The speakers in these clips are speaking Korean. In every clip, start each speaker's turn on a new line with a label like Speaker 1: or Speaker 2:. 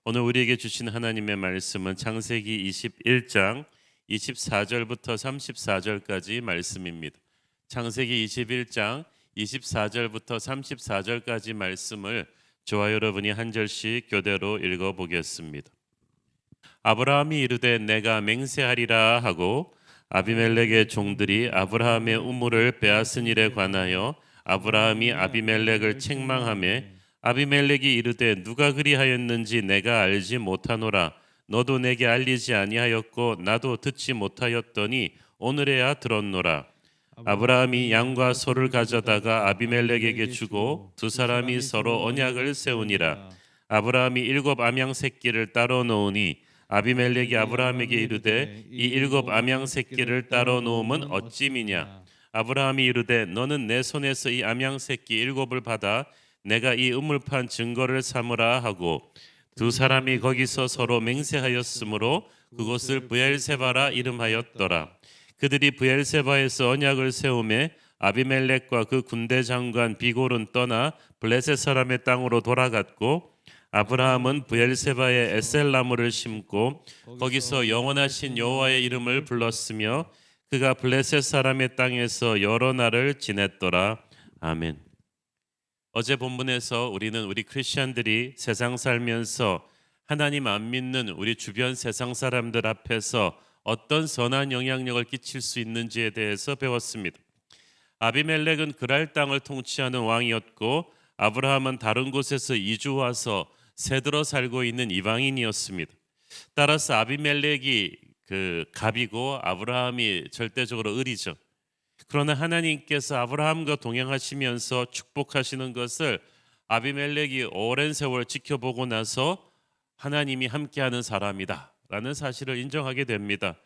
Speaker 1: 오늘 우리에게 주신 하나님의 말씀은 창세기 21장 24절부터 34절까지 말씀입니다. 창세기 21장 24절부터 34절까지 말씀을 저와 여러분이 한 절씩 교대로 읽어보겠습니다. 아브라함이 이르되 내가 맹세하리라 하고 아비멜렉의 종들이 아브라함의 우물을 빼앗은 일에 관하여 아브라함이 아비멜렉을 책망하며 아비멜렉이 이르되 누가 그리하였는지 내가 알지 못하노라. 너도 내게 알리지 아니하였고 나도 듣지 못하였더니 오늘에야 들었노라. 아브라함이 양과 소를 가져다가 아비멜렉에게 주고 두 사람이 서로 언약을 세우니라. 아브라함이 7 암양 새끼를 따로 놓으니 아비멜렉이 아브라함에게 이르되 이 7 암양 새끼를 따로 놓음은 어찌미냐. 아브라함이 이르되 너는 내 손에서 이 암양 새끼 7을 받아 내가 이 우물판 증거를 삼으라 하고 두 사람이 거기서 서로 맹세하였으므로 그곳을 브엘세바라 이름하였더라. 그들이 브엘세바에서 언약을 세우매 아비멜렉과 그 군대 장관 비골은 떠나 블레셋 사람의 땅으로 돌아갔고 아브라함은 브엘세바에 에셀나무를 심고 거기서 영원하신 여호와의 이름을 불렀으며 그가 블레셋 사람의 땅에서 여러 날을 지냈더라. 아멘. 어제 본문에서 우리는 우리 크리스천들이 세상 살면서 하나님 안 믿는 우리 주변 세상 사람들 앞에서 어떤 선한 영향력을 끼칠 수 있는지에 대해서 배웠습니다. 아비멜렉은 그랄 땅을 통치하는 왕이었고 아브라함은 다른 곳에서 이주 와서 새들어 살고 있는 이방인이었습니다. 따라서 아비멜렉이 갑이고 아브라함이 절대적으로 을이죠. 그러나 하나님께서 아브라함과 동행하시면서 축복하시는 것을 아비멜렉이 오랜 세월 지켜보고 나서 하나님이 함께하는 사람이다 라는 사실을 인정하게 됩니다.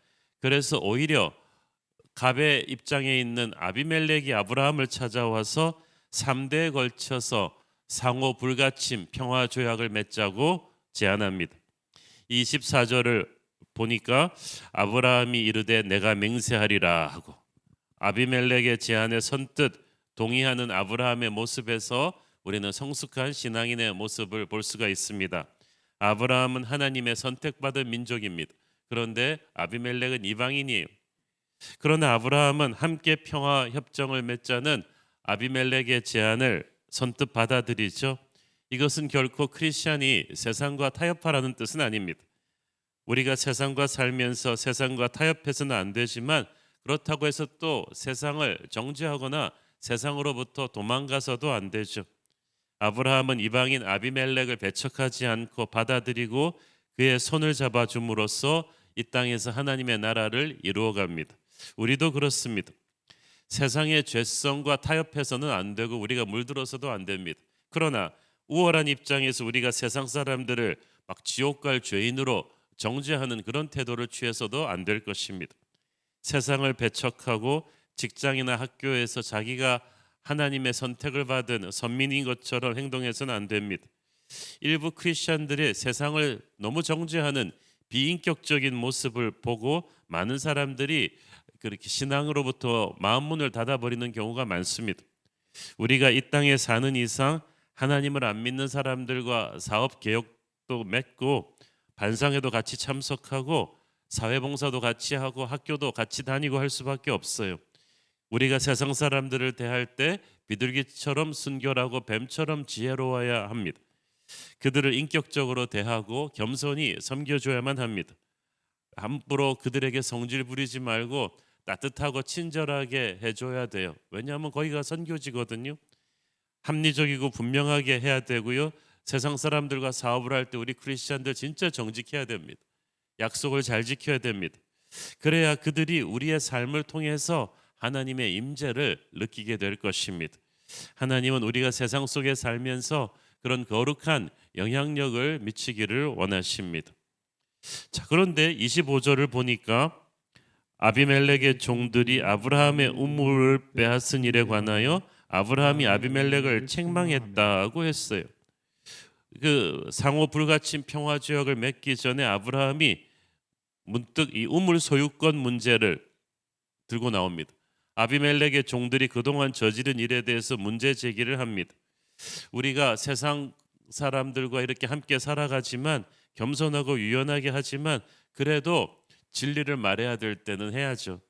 Speaker 1: 그래서 오히려 갑의 입장에 있는 아비멜렉이 아브라함을 찾아와서 3대에 걸쳐서 상호 불가침 평화 조약을 맺자고 제안합니다. 24절을 보니까 아브라함이 이르되 내가 맹세하리라 하고 아비멜렉의 제안에 선뜻 동의하는 아브라함의 모습에서 우리는 성숙한 신앙인의 모습을 볼 수가 있습니다. 아브라함은 하나님의 선택받은 민족입니다. 그런데 아비멜렉은 이방인이에요. 그러나 아브라함은 함께 평화 협정을 맺자는 아비멜렉의 제안을 선뜻 받아들이죠. 이것은 결코 크리스천이 세상과 타협하라는 뜻은 아닙니다. 우리가 세상과 살면서 세상과 타협해서는 안 되지만 그렇다고 해서 또 세상을 정죄하거나 세상으로부터 도망가서도 안 되죠. 아브라함은 이방인 아비멜렉을 배척하지 않고 받아들이고 그의 손을 잡아줌으로써 이 땅에서 하나님의 나라를 이루어갑니다. 우리도 그렇습니다. 세상의 죄성과 타협해서는 안 되고 우리가 물들어서도 안 됩니다. 그러나 우월한 입장에서 우리가 세상 사람들을 막 지옥 갈 죄인으로 정죄하는 그런 태도를 취해서도 안 될 것입니다. 세상을 배척하고 직장이나 학교에서 자기가 하나님의 선택을 받은 선민인 것처럼 행동해서는 안 됩니다. 일부 크리스천들이 세상을 너무 정죄하는 비인격적인 모습을 보고 많은 사람들이 그렇게 신앙으로부터 마음 문을 닫아버리는 경우가 많습니다. 우리가 이 땅에 사는 이상 하나님을 안 믿는 사람들과 사업 개혁도 맺고 반상회도 같이 참석하고 사회봉사도 같이 하고 학교도 같이 다니고 할 수밖에 없어요. 우리가 세상 사람들을 대할 때 비둘기처럼 순결하고 뱀처럼 지혜로워야 합니다. 그들을 인격적으로 대하고 겸손히 섬겨줘야만 합니다. 함부로 그들에게 성질 부리지 말고 따뜻하고 친절하게 해줘야 돼요. 왜냐하면 거기가 선교지거든요. 합리적이고 분명하게 해야 되고요. 세상 사람들과 사업을 할 때 우리 크리스천들 진짜 정직해야 됩니다. 약속을 잘 지켜야 됩니다. 그래야 그들이 우리의 삶을 통해서 하나님의 임재를 느끼게 될 것입니다. 하나님은 우리가 세상 속에 살면서 그런 거룩한 영향력을 미치기를 원하십니다. 자, 그런데 25절을 보니까 아비멜렉의 종들이 아브라함의 우물을 빼앗은 일에 관하여 아브라함이 아비멜렉을 책망했다고 했어요. 그 상호 불가침 평화 조약을 맺기 전에 아브라함이 문득 이 우물 소유권 문제를 들고 나옵니다. 아비멜렉의 종들이 그동안 저지른 일에 대해서 문제 제기를 합니다. 우리가 세상 사람들과 이렇게 함께 살아가지만 겸손하고 유연하게 하지만 그래도 진리를 말해야 될 때는 해야죠.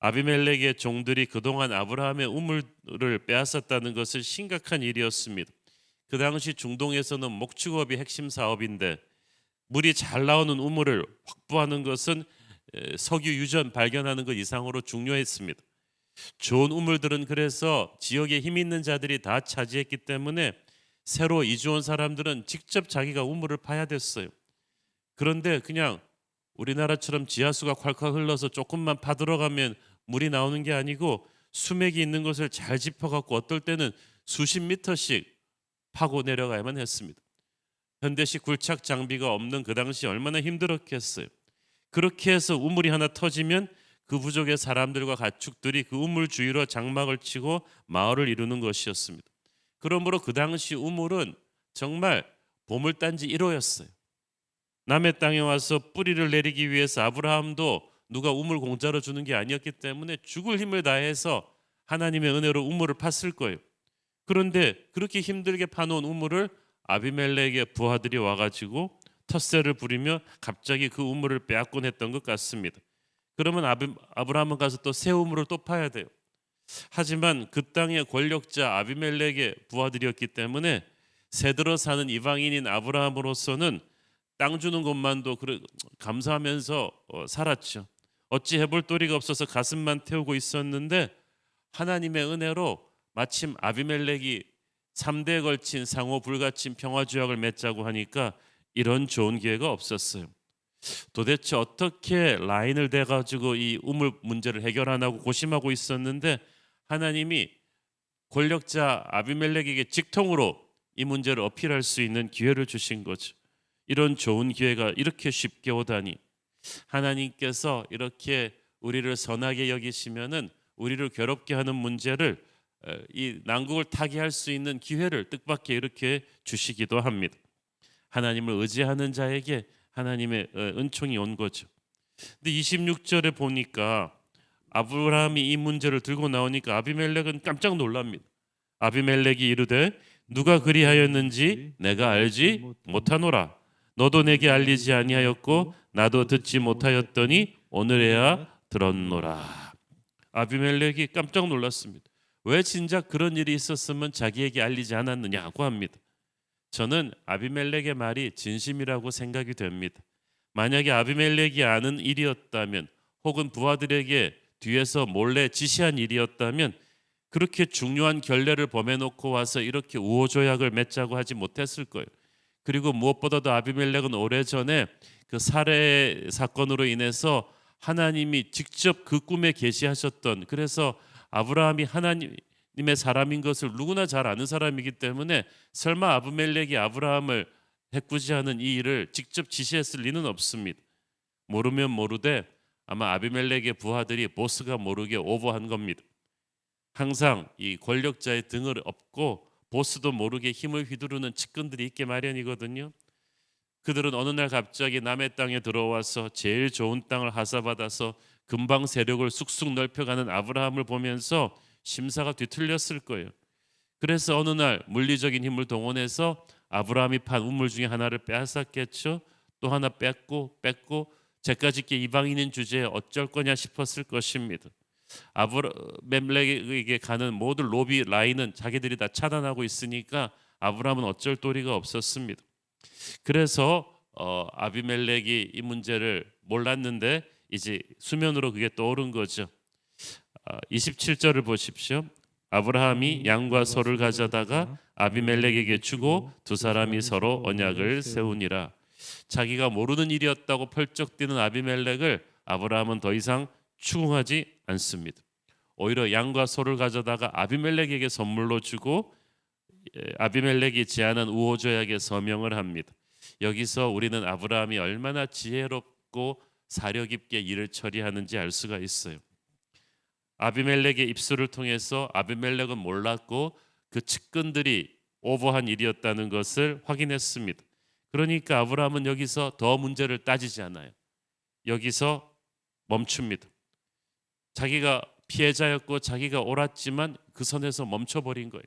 Speaker 1: 아비멜렉의 종들이 그동안 아브라함의 우물을 빼앗았다는 것은 심각한 일이었습니다. 그 당시 중동에서는 목축업이 핵심 사업인데 물이 잘 나오는 우물을 확보하는 것은 석유 유전 발견하는 것 이상으로 중요했습니다. 좋은 우물들은 그래서 지역에 힘 있는 자들이 다 차지했기 때문에 새로 이주 온 사람들은 직접 자기가 우물을 파야 됐어요. 그런데 그냥 우리나라처럼 지하수가 콸콸 흘러서 조금만 파들어가면 물이 나오는 게 아니고 수맥이 있는 것을 잘 짚어갖고 어떨 때는 수십 미터씩 파고 내려가야만 했습니다. 현대식 굴착 장비가 없는 그 당시 얼마나 힘들었겠어요. 그렇게 해서 우물이 하나 터지면 그 부족의 사람들과 가축들이 그 우물 주위로 장막을 치고 마을을 이루는 것이었습니다. 그러므로 그 당시 우물은 정말 보물단지 1호였어요. 남의 땅에 와서 뿌리를 내리기 위해서 아브라함도 누가 우물 공짜로 주는 게 아니었기 때문에 죽을 힘을 다해서 하나님의 은혜로 우물을 팠을 거예요. 그런데 그렇게 힘들게 파놓은 우물을 아비멜렉의 부하들이 와가지고 텃세를 부리며 갑자기 그 우물을 빼앗곤 했던 것 같습니다. 그러면 아브라함은 가서 또 새 우물을 또 파야 돼요. 하지만 그 땅의 권력자 아비멜렉의 부하들이었기 때문에 새들어 사는 이방인인 아브라함으로서는 땅 주는 것만도 감사하면서 살았죠. 어찌 해볼 도리가 없어서 가슴만 태우고 있었는데 하나님의 은혜로 마침 아비멜렉이 3대에 걸친 상호 불가침 평화조약을 맺자고 하니까 이런 좋은 기회가 없었어요. 도대체 어떻게 라인을 대가지고 이 우물 문제를 해결하냐고 고심하고 있었는데 하나님이 권력자 아비멜렉에게 직통으로 이 문제를 어필할 수 있는 기회를 주신 거죠. 이런 좋은 기회가 이렇게 쉽게 오다니. 하나님께서 이렇게 우리를 선하게 여기시면은 우리를 괴롭게 하는 문제를 이 난국을 타개할 수 있는 기회를 뜻밖의 이렇게 주시기도 합니다. 하나님을 의지하는 자에게 하나님의 은총이 온 거죠. 근데 26절에 보니까 아브라함이 이 문제를 들고 나오니까 아비멜렉은 깜짝 놀랍니다. 아비멜렉이 이르되 누가 그리하였는지 내가 알지 못하노라. 너도 내게 알리지 아니하였고 나도 듣지 못하였더니 오늘에야 들었노라. 아비멜렉이 깜짝 놀랐습니다. 왜 진작 그런 일이 있었으면 자기에게 알리지 않았느냐고 합니다. 저는 아비멜렉의 말이 진심이라고 생각이 됩니다. 만약에 아비멜렉이 아는 일이었다면 혹은 부하들에게 뒤에서 몰래 지시한 일이었다면 그렇게 중요한 결례를 범해놓고 와서 이렇게 우호조약을 맺자고 하지 못했을 거예요. 그리고 무엇보다도 아비멜렉은 오래전에 그 살해 사건으로 인해서 하나님이 직접 그 꿈에 계시하셨던, 그래서 아브라함이 하나님의 사람인 것을 누구나 잘 아는 사람이기 때문에 설마 아비멜렉이 아브라함을 해꾸지하는 이 일을 직접 지시했을 리는 없습니다. 모르면 모르되 아마 아비멜렉의 부하들이 보스가 모르게 오버한 겁니다. 항상 이 권력자의 등을 업고 보스도 모르게 힘을 휘두르는 측근들이 있게 마련이거든요. 그들은 어느 날 갑자기 남의 땅에 들어와서 제일 좋은 땅을 하사받아서 금방 세력을 쑥쑥 넓혀가는 아브라함을 보면서 심사가 뒤틀렸을 거예요. 그래서 어느 날 물리적인 힘을 동원해서 아브라함이 판 우물 중에 하나를 빼앗았겠죠. 또 하나 뺏고 제까짓게 이방인인 주제에 어쩔 거냐 싶었을 것입니다. 아브라함에게 가는 모든 로비 라인은 자기들이 다 차단하고 있으니까 아브라함은 어쩔 도리가 없었습니다. 그래서 아비멜렉이 이 문제를 몰랐는데 이제 수면으로 그게 떠오른 거죠. 27절을 보십시오. 아브라함이 양과 소를 가져다가 아비멜렉에게 주고 두 사람이 서로 언약을 세우니라. 자기가 모르는 일이었다고 펄쩍 뛰는 아비멜렉을 아브라함은 더 이상 추궁하지 않습니다. 오히려 양과 소를 가져다가 아비멜렉에게 선물로 주고 아비멜렉이 제안한 우호조약에 서명을 합니다. 여기서 우리는 아브라함이 얼마나 지혜롭고 사려 깊게 일을 처리하는지 알 수가 있어요. 아비멜렉의 입술을 통해서 아비멜렉은 몰랐고 그 측근들이 오버한 일이었다는 것을 확인했습니다. 그러니까 아브라함은 여기서 더 문제를 따지지 않아요. 여기서 멈춥니다. 자기가 피해자였고 자기가 옳았지만 그 선에서 멈춰버린 거예요.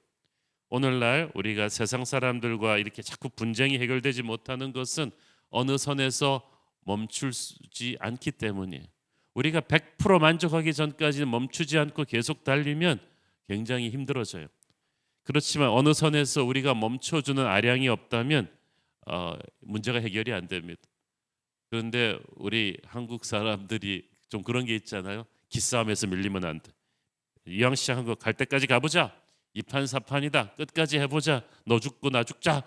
Speaker 1: 오늘날 우리가 세상 사람들과 이렇게 자꾸 분쟁이 해결되지 못하는 것은 어느 선에서 멈추지 않기 때문이에요. 우리가 100% 만족하기 전까지는 멈추지 않고 계속 달리면 굉장히 힘들어져요. 그렇지만 어느 선에서 우리가 멈춰주는 아량이 없다면 문제가 해결이 안 됩니다. 그런데 우리 한국 사람들이 좀 그런 게 있잖아요. 기싸움에서 밀리면 안 돼. 이왕시작한 거 갈 때까지 가보자. 이판사판이다. 끝까지 해보자. 너 죽고 나 죽자.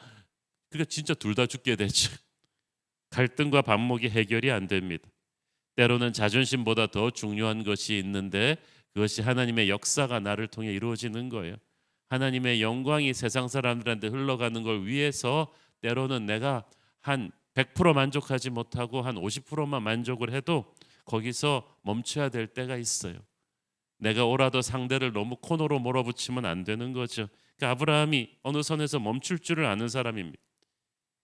Speaker 1: 그러니까 진짜 둘 다 죽게 되죠. 갈등과 반목이 해결이 안 됩니다. 때로는 자존심보다 더 중요한 것이 있는데 그것이 하나님의 역사가 나를 통해 이루어지는 거예요. 하나님의 영광이 세상 사람들한테 흘러가는 걸 위해서 때로는 내가 한 100% 만족하지 못하고 한 50%만 만족을 해도 거기서 멈춰야 될 때가 있어요. 내가 오라도 상대를 너무 코너로 몰아붙이면 안 되는 거죠. 그러니까 아브라함이 어느 선에서 멈출 줄을 아는 사람입니다.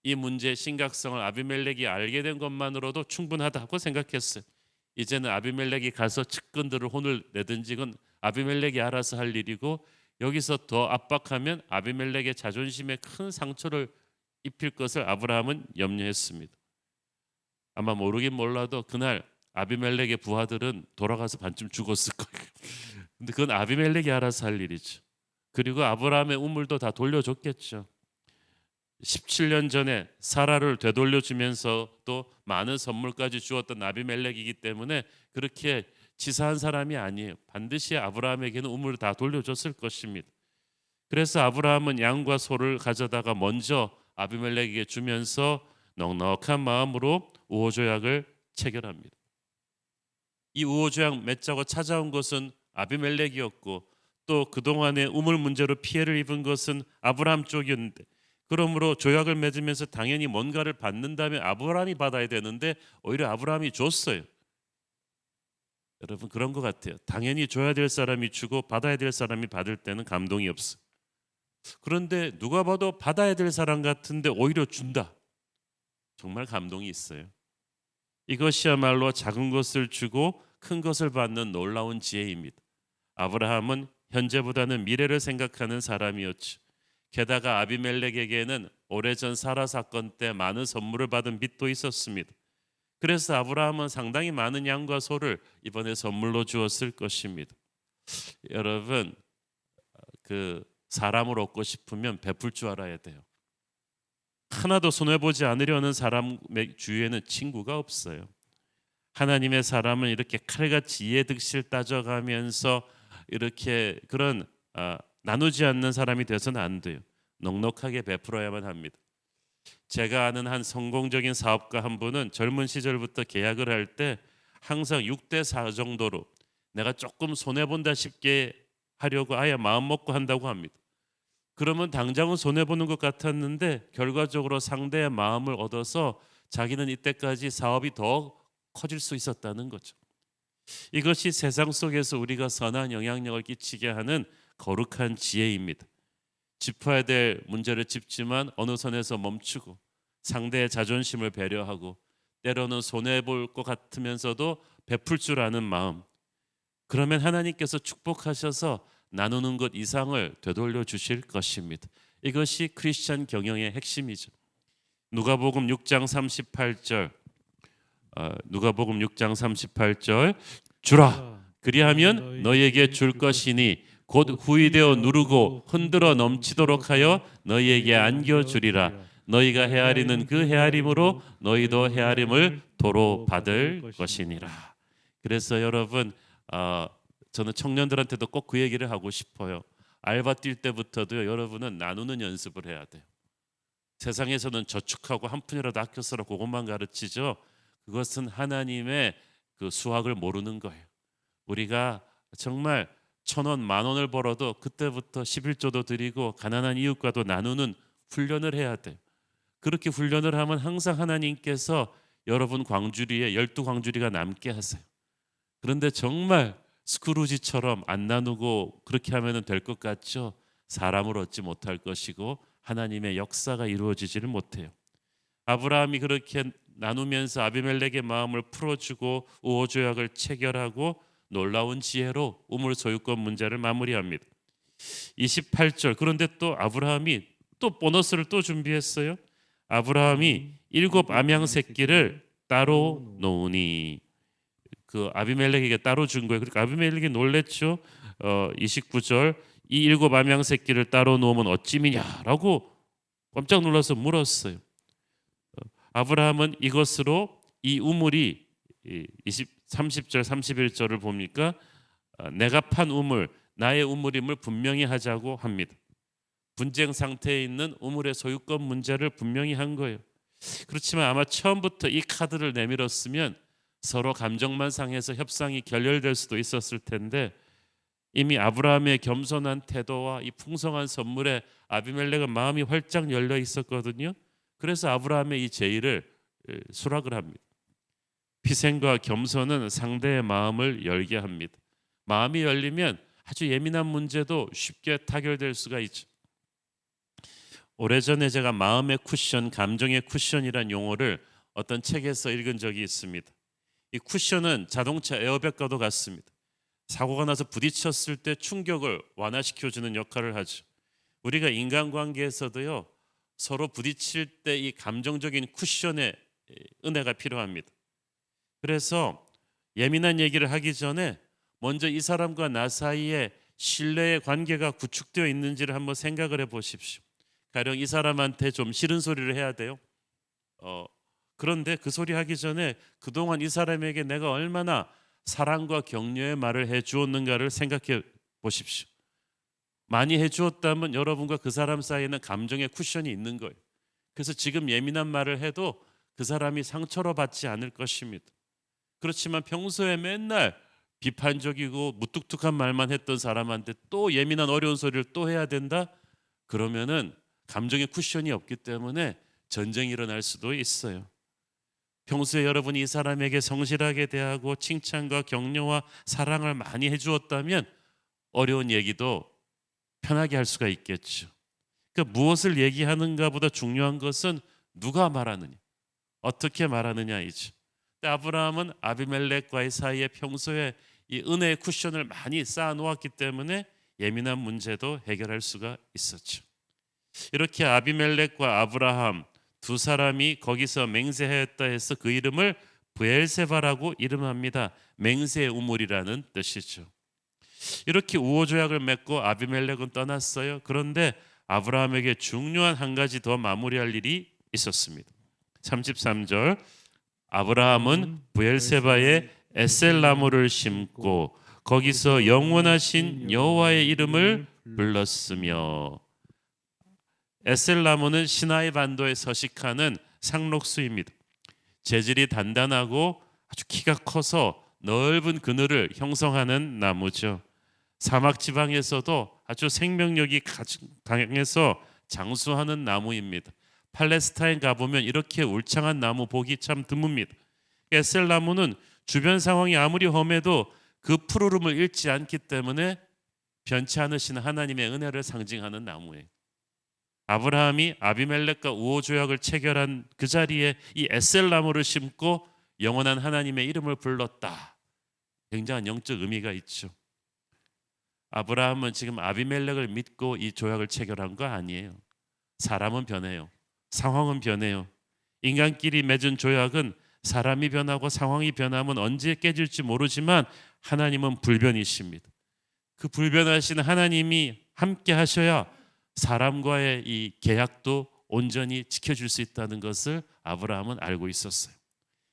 Speaker 1: 이 문제의 심각성을 아비멜렉이 알게 된 것만으로도 충분하다고 생각했어요. 이제는 아비멜렉이 가서 측근들을 혼을 내든지 그건 아비멜렉이 알아서 할 일이고 여기서 더 압박하면 아비멜렉의 자존심에 큰 상처를 입힐 것을 아브라함은 염려했습니다. 아마 모르긴 몰라도 그날 아비멜렉의 부하들은 돌아가서 반쯤 죽었을 거예요. 근데 그건 아비멜렉이 알아서 할 일이죠. 그리고 아브라함의 우물도 다 돌려줬겠죠. 17년 전에 사라를 되돌려주면서 또 많은 선물까지 주었던 아비멜렉이기 때문에 그렇게 치사한 사람이 아니에요. 반드시 아브라함에게는 우물을 다 돌려줬을 것입니다. 그래서 아브라함은 양과 소를 가져다가 먼저 아비멜렉에게 주면서 넉넉한 마음으로 우호조약을 체결합니다. 이 우호조약 맺자고 찾아온 것은 아비멜렉이었고 또 그동안의 우물 문제로 피해를 입은 것은 아브라함 쪽이었는데 그러므로 조약을 맺으면서 당연히 뭔가를 받는다면 아브라함이 받아야 되는데 오히려 아브라함이 줬어요. 여러분 그런 것 같아요. 당연히 줘야 될 사람이 주고 받아야 될 사람이 받을 때는 감동이 없어요. 그런데 누가 봐도 받아야 될 사람 같은데 오히려 준다. 정말 감동이 있어요. 이것이야말로 작은 것을 주고 큰 것을 받는 놀라운 지혜입니다. 아브라함은 현재보다는 미래를 생각하는 사람이었죠. 게다가 아비멜렉에게는 오래전 사라 사건 때 많은 선물을 받은 빚도 있었습니다. 그래서 아브라함은 상당히 많은 양과 소를 이번에 선물로 주었을 것입니다. 여러분 그 사람을 얻고 싶으면 베풀 줄 알아야 돼요. 하나도 손해보지 않으려는 사람의 주위에는 친구가 없어요. 하나님의 사람은 이렇게 칼같이 이해득실 따져가면서 이렇게 그런 나누지 않는 사람이 돼서는 안 돼요. 넉넉하게 베풀어야만 합니다. 제가 아는 한 성공적인 사업가 한 분은 젊은 시절부터 계약을 할 때 항상 6대4 정도로 내가 조금 손해본다 싶게 하려고 아예 마음 먹고 한다고 합니다. 그러면 당장은 손해보는 것 같았는데 결과적으로 상대의 마음을 얻어서 자기는 이때까지 사업이 더 커질 수 있었다는 거죠. 이것이 세상 속에서 우리가 선한 영향력을 끼치게 하는 거룩한 지혜입니다. 짚어야 될 문제를 짚지만 어느 선에서 멈추고 상대의 자존심을 배려하고 때로는 손해볼 것 같으면서도 베풀 줄 아는 마음. 그러면 하나님께서 축복하셔서 나누는 것 이상을 되돌려 주실 것입니다. 이것이 크리스천 경영의 핵심이죠. 누가복음 6장 38절 누가복음 6장 38절 주라 그리하면 너희에게 줄 것이니 곧 후이되어 누르고 흔들어 넘치도록 하여 너희에게 안겨주리라. 너희가 헤아리는 그 헤아림으로 너희도 헤아림을 도로 받을 것이니라. 그래서 여러분 저는 청년들한테도 꼭 그 얘기를 하고 싶어요. 알바 뛸 때부터도요. 여러분은 나누는 연습을 해야 돼요. 세상에서는 저축하고 한 푼이라도 아껴 써라 그것만 가르치죠. 그것은 하나님의 그 수학을 모르는 거예요. 우리가 정말 1,000원, 10,000원을 벌어도 그때부터 11조도 드리고 가난한 이웃과도 나누는 훈련을 해야 돼요. 그렇게 훈련을 하면 항상 하나님께서 여러분 광주리에 12광주리가 남게 하세요. 그런데 정말 스크루지처럼 안 나누고 그렇게 하면 될 것 같죠? 사람을 얻지 못할 것이고 하나님의 역사가 이루어지지를 못해요. 아브라함이 그렇게 나누면서 아비멜렉의 마음을 풀어주고 우호조약을 체결하고 놀라운 지혜로 우물 소유권 문제를 마무리합니다. 28절 그런데 또 아브라함이 또 보너스를 또 준비했어요. 아브라함이 일곱 암양 새끼를 따로 놓으니. 그 아비멜렉에게 따로 준 거예요. 그러니까 아비멜렉이 놀랬죠. 29절 이 일곱 암양 새끼를 따로 놓으면 어찌미냐라고 깜짝 놀라서 물었어요. 아브라함은 이것으로 이 우물이 30절 31절을 보니까 내가 판 우물 나의 우물임을 분명히 하자고 합니다. 분쟁 상태에 있는 우물의 소유권 문제를 분명히 한 거예요. 그렇지만 아마 처음부터 이 카드를 내밀었으면 서로 감정만 상해서 협상이 결렬될 수도 있었을 텐데 이미 아브라함의 겸손한 태도와 이 풍성한 선물에 아비멜렉은 마음이 활짝 열려 있었거든요. 그래서 아브라함의 이 제의를 수락을 합니다. 희생과 겸손은 상대의 마음을 열게 합니다. 마음이 열리면 아주 예민한 문제도 쉽게 타결될 수가 있죠. 오래전에 제가 마음의 쿠션, 감정의 쿠션이란 용어를 어떤 책에서 읽은 적이 있습니다. 이 쿠션은 자동차 에어백과도 같습니다. 사고가 나서 부딪혔을 때 충격을 완화시켜주는 역할을 하죠. 우리가 인간관계에서도요, 서로 부딪힐 때 이 감정적인 쿠션의 은혜가 필요합니다. 그래서 예민한 얘기를 하기 전에 먼저 이 사람과 나 사이에 신뢰의 관계가 구축되어 있는지를 한번 생각을 해보십시오. 가령 이 사람한테 좀 싫은 소리를 해야 돼요. 그런데 그 소리 하기 전에 그동안 이 사람에게 내가 얼마나 사랑과 격려의 말을 해주었는가를 생각해 보십시오. 많이 해주었다면 여러분과 그 사람 사이에는 감정의 쿠션이 있는 거예요. 그래서 지금 예민한 말을 해도 그 사람이 상처로 받지 않을 것입니다. 그렇지만 평소에 맨날 비판적이고 무뚝뚝한 말만 했던 사람한테 또 예민한 어려운 소리를 또 해야 된다? 그러면은 감정의 쿠션이 없기 때문에 전쟁이 일어날 수도 있어요. 평소에 여러분이 이 사람에게 성실하게 대하고 칭찬과 격려와 사랑을 많이 해주었다면 어려운 얘기도 편하게 할 수가 있겠죠. 그러니까 무엇을 얘기하는가보다 중요한 것은 누가 말하느냐, 어떻게 말하느냐이죠. 아브라함은 아비멜렉과의 사이에 평소에 이 은혜의 쿠션을 많이 쌓아 놓았기 때문에 예민한 문제도 해결할 수가 있었죠. 이렇게 아비멜렉과 아브라함 두 사람이 거기서 맹세하였다 해서 그 이름을 브엘세바라고 이름합니다. 맹세의 우물이라는 뜻이죠. 이렇게 우호조약을 맺고 아비멜렉은 떠났어요. 그런데 아브라함에게 중요한 한 가지 더 마무리할 일이 있었습니다. 33절 아브라함은 브엘세바에 에셀나무를 심고 거기서 영원하신 여호와의 이름을 불렀으며. 에셀나무는 시나이 반도에 서식하는 상록수입니다. 재질이 단단하고 아주 키가 커서 넓은 그늘을 형성하는 나무죠. 사막 지방에서도 아주 생명력이 강해서 장수하는 나무입니다. 팔레스타인 가보면 이렇게 울창한 나무 보기 참 드뭅니다. 에셀나무는 주변 상황이 아무리 험해도 그 푸르름을 잃지 않기 때문에 변치 않으시는 하나님의 은혜를 상징하는 나무예요. 아브라함이 아비멜렉과 우호조약을 체결한 그 자리에 이 에셀나무를 심고 영원한 하나님의 이름을 불렀다. 굉장한 영적 의미가 있죠. 아브라함은 지금 아비멜렉을 믿고 이 조약을 체결한 거 아니에요. 사람은 변해요. 상황은 변해요. 인간끼리 맺은 조약은 사람이 변하고 상황이 변하면 언제 깨질지 모르지만 하나님은 불변이십니다. 그 불변하시는 하나님이 함께 하셔야 사람과의 이 계약도 온전히 지켜줄 수 있다는 것을 아브라함은 알고 있었어요.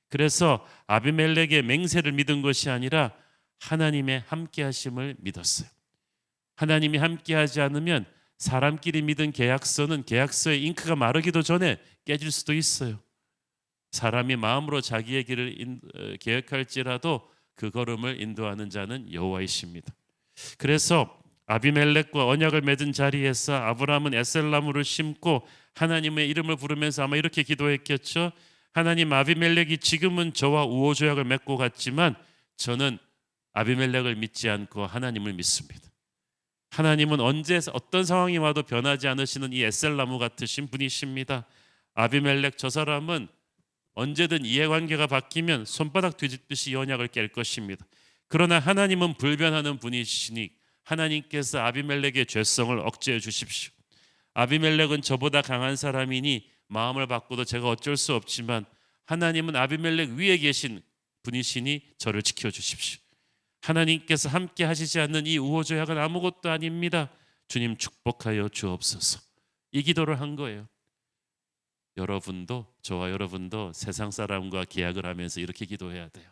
Speaker 1: 그래서 아비멜렉의 맹세를 믿은 것이 아니라 하나님의 함께 하심을 믿었어요. 하나님이 함께 하지 않으면 사람끼리 믿은 계약서는 계약서의 잉크가 마르기도 전에 깨질 수도 있어요. 사람이 마음으로 자기의 길을 계획할지라도 그 걸음을 인도하는 자는 여호와이십니다. 그래서 아비멜렉과 언약을 맺은 자리에서 아브라함은 에셀나무를 심고 하나님의 이름을 부르면서 아마 이렇게 기도했겠죠. 하나님, 아비멜렉이 지금은 저와 우호조약을 맺고 갔지만 저는 아비멜렉을 믿지 않고 하나님을 믿습니다. 하나님은 언제 어떤 상황이 와도 변하지 않으시는 이 에셀나무 같으신 분이십니다. 아비멜렉 저 사람은 언제든 이해관계가 바뀌면 손바닥 뒤집듯이 이 언약을 깰 것입니다. 그러나 하나님은 불변하는 분이시니 하나님께서 아비멜렉의 죄성을 억제해 주십시오. 아비멜렉은 저보다 강한 사람이니 마음을 바꿔도 제가 어쩔 수 없지만 하나님은 아비멜렉 위에 계신 분이시니 저를 지켜주십시오. 하나님께서 함께 하시지 않는 이 우호조약은 아무것도 아닙니다. 주님 축복하여 주옵소서. 이 기도를 한 거예요. 여러분도, 저와 여러분도 세상 사람과 계약을 하면서 이렇게 기도해야 돼요.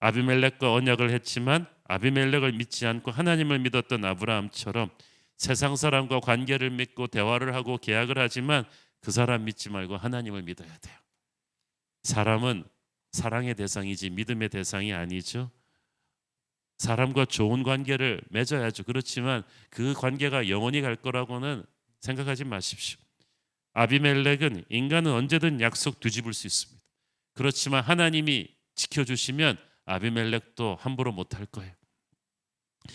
Speaker 1: 아비멜렉과 언약을 했지만 아비멜렉을 믿지 않고 하나님을 믿었던 아브라함처럼 세상 사람과 관계를 맺고 대화를 하고 계약을 하지만 그 사람 믿지 말고 하나님을 믿어야 돼요. 사람은 사랑의 대상이지 믿음의 대상이 아니죠. 사람과 좋은 관계를 맺어야죠. 그렇지만 그 관계가 영원히 갈 거라고는 생각하지 마십시오. 아비멜렉은 인간은 언제든 약속 뒤집을 수 있습니다. 그렇지만 하나님이 지켜주시면 아비멜렉도 함부로 못할 거예요.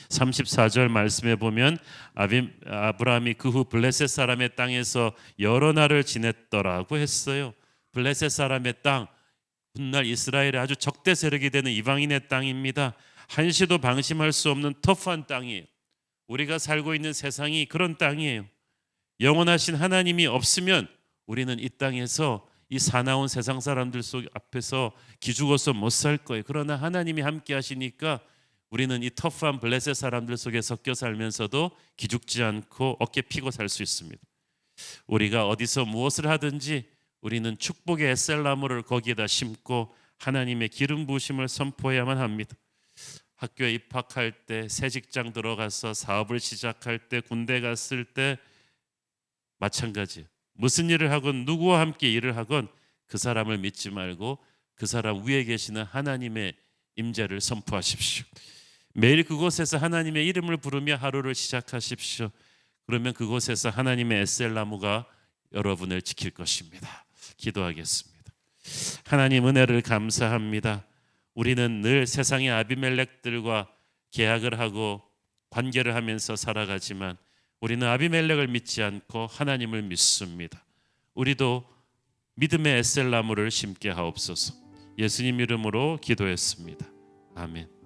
Speaker 1: 34절 말씀에 보면 아브라함이 그 후 블레셋 사람의 땅에서 여러 날을 지냈더라고 했어요. 블레셋 사람의 땅, 훗날 이스라엘의 아주 적대 세력이 되는 이방인의 땅입니다. 한시도 방심할 수 없는 터프한 땅이에요. 우리가 살고 있는 세상이 그런 땅이에요. 영원하신 하나님이 없으면 우리는 이 땅에서 이 사나운 세상 사람들 속 앞에서 기죽어서 못 살 거예요. 그러나 하나님이 함께 하시니까 우리는 이 터프한 블레셋 사람들 속에 섞여 살면서도 기죽지 않고 어깨 피고 살 수 있습니다. 우리가 어디서 무엇을 하든지 우리는 축복의 에셀나무를 거기에다 심고 하나님의 기름 부으심을 선포해야만 합니다. 학교에 입학할 때, 새 직장 들어가서 사업을 시작할 때, 군대 갔을 때 마찬가지. 무슨 일을 하건 누구와 함께 일을 하건 그 사람을 믿지 말고 그 사람 위에 계시는 하나님의 임재를 선포하십시오. 매일 그곳에서 하나님의 이름을 부르며 하루를 시작하십시오. 그러면 그곳에서 하나님의 에셀나무가 여러분을 지킬 것입니다. 기도하겠습니다. 하나님 은혜를 감사합니다. 우리는 늘 세상의 아비멜렉들과 계약을 하고 관계를 하면서 살아가지만 우리는 아비멜렉을 믿지 않고 하나님을 믿습니다. 우리도 믿음의 에셀나무를 심게 하옵소서. 예수님 이름으로 기도했습니다. 아멘.